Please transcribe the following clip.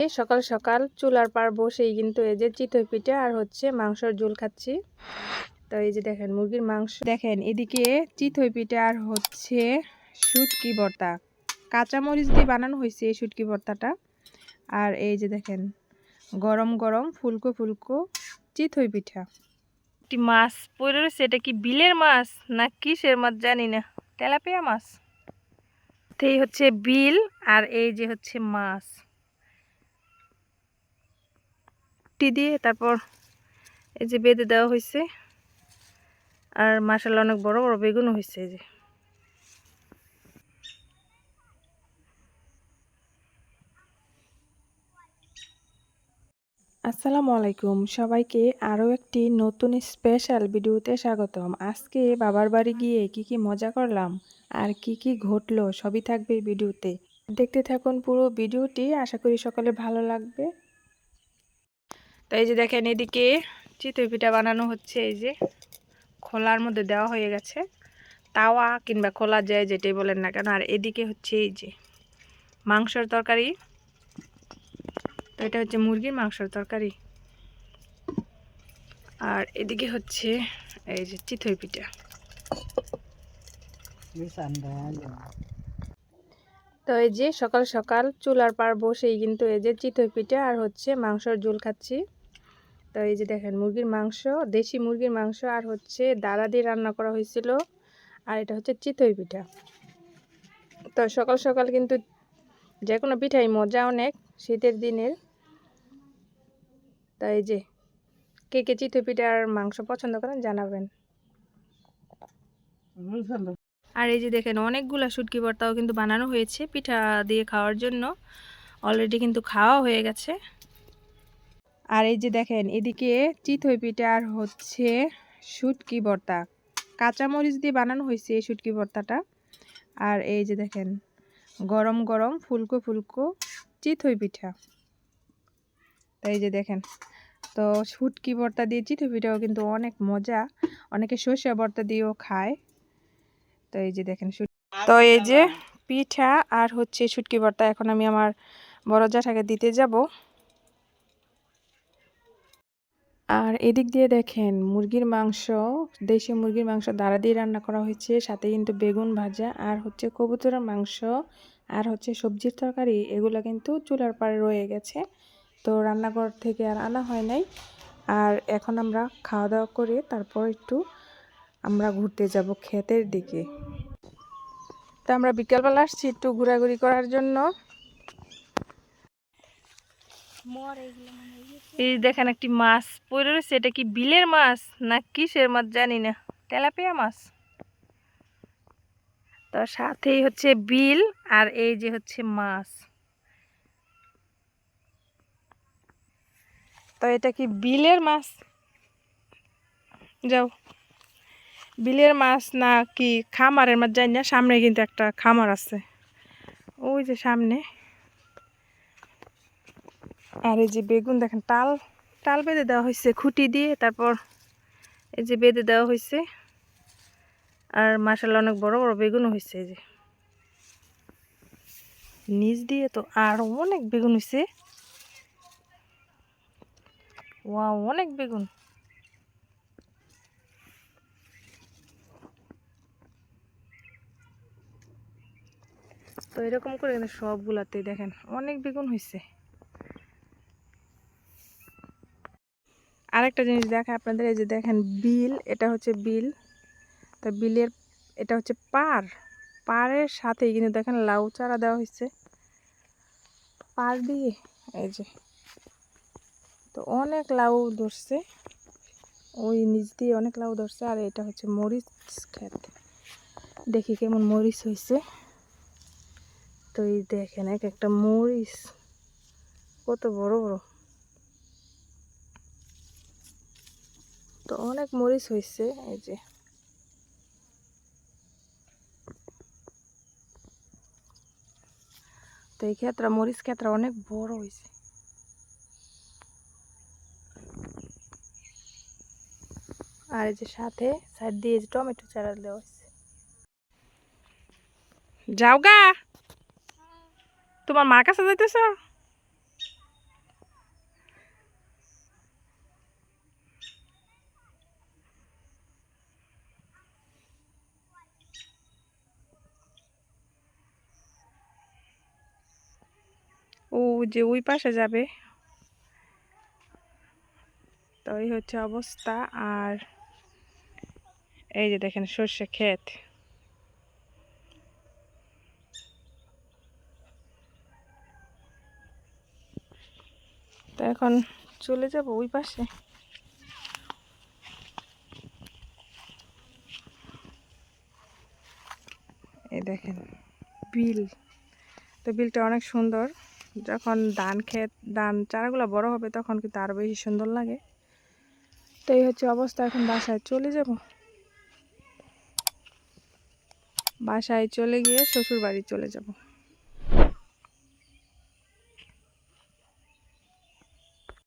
এই সকাল সকাল চুলার পার বসেই কিন্তু এই যে চিতই পিঠা আর হচ্ছে মাংসের ঝোল খাচ্ছি। তো এই যে দেখেন মুরগির মাংস, দেখেন এদিকে চিতই পিঠা আর হচ্ছে শুটকি ভর্তা, কাঁচা মরিচ দিয়ে বানানো হয়েছে এই শুটকি ভর্তাটা। আর এই যে দেখেন গরম গরম ফুলকো ফুলকো চিতই পিঠা। একটি মাছ পড়ে রয়েছে, এটা কি বিলের মাছ না কিসের মাছ জানি না, তেলাপিয়া মাছ। এই হচ্ছে বিল আর এই যে হচ্ছে মাছ দিয়ে তারপর এই যে বেঁধে দেওয়া হয়েছে। আর মাশাআল্লাহ অনেক বড় বড় বেগুনও হয়েছে। এই যে আসসালামু আলাইকুম সবাইকে, আরও একটি নতুন স্পেশাল ভিডিওতে স্বাগতম। আজকে বাবার বাড়ি গিয়ে কি মজা করলাম আর কি ঘটলো সবই থাকবে ভিডিওতে, দেখতে থাকুন পুরো ভিডিওটি, আশা করি সকলে ভালো লাগবে। তো এই যে দেখেন এদিকে চিতই পিঠা বানানো হচ্ছে। এই যে খোলার মধ্যে দেওয়া হয়ে গেছে, তাওয়া কিংবা খোলা যায় যেটাই বলেন না কেন। আর এদিকে হচ্ছে এই যে মাংসের তরকারি, তো এটা হচ্ছে মুরগির মাংসের তরকারি। আর এদিকে হচ্ছে এই যে চিতই পিঠা। তো এই যে সকাল সকাল চুলার পার বসেই কিন্তু এই যে চিতই পিঠা আর হচ্ছে মাংসের ঝোল খাচ্ছি। তো এই যে দেখেন মুরগির মাংস, দেশি মুরগির মাংস আর হচ্ছে দাদা দিয়ে রান্না করা হয়েছিল। আর এটা হচ্ছে চিতই পিঠা। তো সকাল সকাল কিন্তু যে কোনো পিঠাই মজা অনেক শীতের দিনের। তো এই যে কে চিতই পিঠা আর মাংস পছন্দ করেন জানাবেন। আর এই যে দেখেন অনেকগুলা শুটকি ভর্তাও কিন্তু বানানো হয়েছে পিঠা দিয়ে খাওয়ার জন্য, অলরেডি কিন্তু খাওয়া হয়ে গেছে। আর এই যে দেখেন এদিকে চিতই পিঠা আর হচ্ছে শুটকি ভর্তা, কাঁচা মরিচ দিয়ে বানানো হয়েছে এই শুটকি ভর্তাটা। আর এই যে দেখেন গরম গরম ফুলকো ফুলকো চিতই পিঠা। এই যে দেখেন, তো শুটকি ভর্তা দিয়ে চিতই পিঠাও কিন্তু অনেক মজা, অনেকে সর্ষে ভর্তা দিয়েও খায়। তো এই যে দেখেন, তো এই যে পিঠা আর হচ্ছে শুটকি ভর্তা এখন আমি আমার বড় জ্যাঠাকে দিতে যাব। আর এদিক দিয়ে দেখেন মুরগির মাংস, দেশি মুরগির মাংস দাঁড়া দিয়ে রান্না করা হয়েছে, সাথে কিন্তু বেগুন ভাজা আর হচ্ছে কবুতরের মাংস আর হচ্ছে সবজির তরকারি, এগুলো কিন্তু চুলার পাড়ে রয়ে গেছে। তো রান্নাঘর থেকে আর আনা হয় নাই। আর এখন আমরা খাওয়া দাওয়া করে তারপর একটু আমরা ঘুরতে যাব ক্ষেতের দিকে। তো আমরা বিকেলবেলা আসছি একটু ঘোরাঘুরি করার জন্য। এই দেখেন একটি মাছ পড়ে রয়েছে, এটা কি বিলের মাছ না কিসের মাছ জানি না, তেলাপিয়া মাছ। তো সাথেই হচ্ছে বিল আর এই যে হচ্ছে মাছ। তো এটা কি বিলের মাছ, যাও বিলের মাছ না কি খামারের মাছ জানি না। সামনে কিন্তু একটা খামার আছে, ওই যে সামনে। আর এই যে বেগুন দেখেন টাল টাল বেঁধে দেওয়া হয়েছে খুঁটি দিয়ে, তারপর এই যে বেঁধে দেওয়া হয়েছে। আর মাশাআল্লাহ অনেক বড় বড় বেগুনও হয়েছে। এই যে নিচ দিয়ে তো আরো অনেক বেগুন হয়েছে, ওয়াও অনেক বেগুন। তো এরকম করে কিন্তু সবগুলাতেই দেখেন অনেক বেগুন হয়েছে। আরেকটা জিনিস দেখা আপনাদের, এই যে দেখেন বিল, এটা হচ্ছে বিল। তা বিলের এটা হচ্ছে পার, পাড়ের সাথেই কিন্তু দেখেন লাউ চারা দেওয়া হয়েছে পার দিয়ে। এই যে তো অনেক লাউ ধরছে, ওই নিচ দিয়ে অনেক লাউ ধরছে। আর এটা হচ্ছে মরিচ ক্ষেত, দেখি কেমন মরিচ হয়েছে। তো এই দেখেন এক একটা মরিচ কত বড় বড়, তো অনেক মরিচ হয়েছে। এই যে তো এই ক্ষেত্রে মরিচ ক্ষেত্রে অনেক বড় হয়েছে। আর এই যে সাথে সাইড দিয়ে টমেটো চারা দেওয়া হয়েছে। যাও গা, তোমার মার কাছে যাইতেছ? ও যে ওই পাশে যাবে। তো এই হচ্ছে অবস্থা। আর এই যে দেখেন সর্ষে ক্ষেত। তো এখন চলে যাব ওই পাশে। এই দেখেন বিল। তো বিলটা অনেক সুন্দর। যখন ধান চারাগুলো বড় হবে তখন কিন্তু আরো বেশি সুন্দর লাগে। তো এই হচ্ছে অবস্থা। এখন বাসায় চলে যাব। বাসায় চলে গিয়ে শ্বশুর বাড়ি চলে যাব।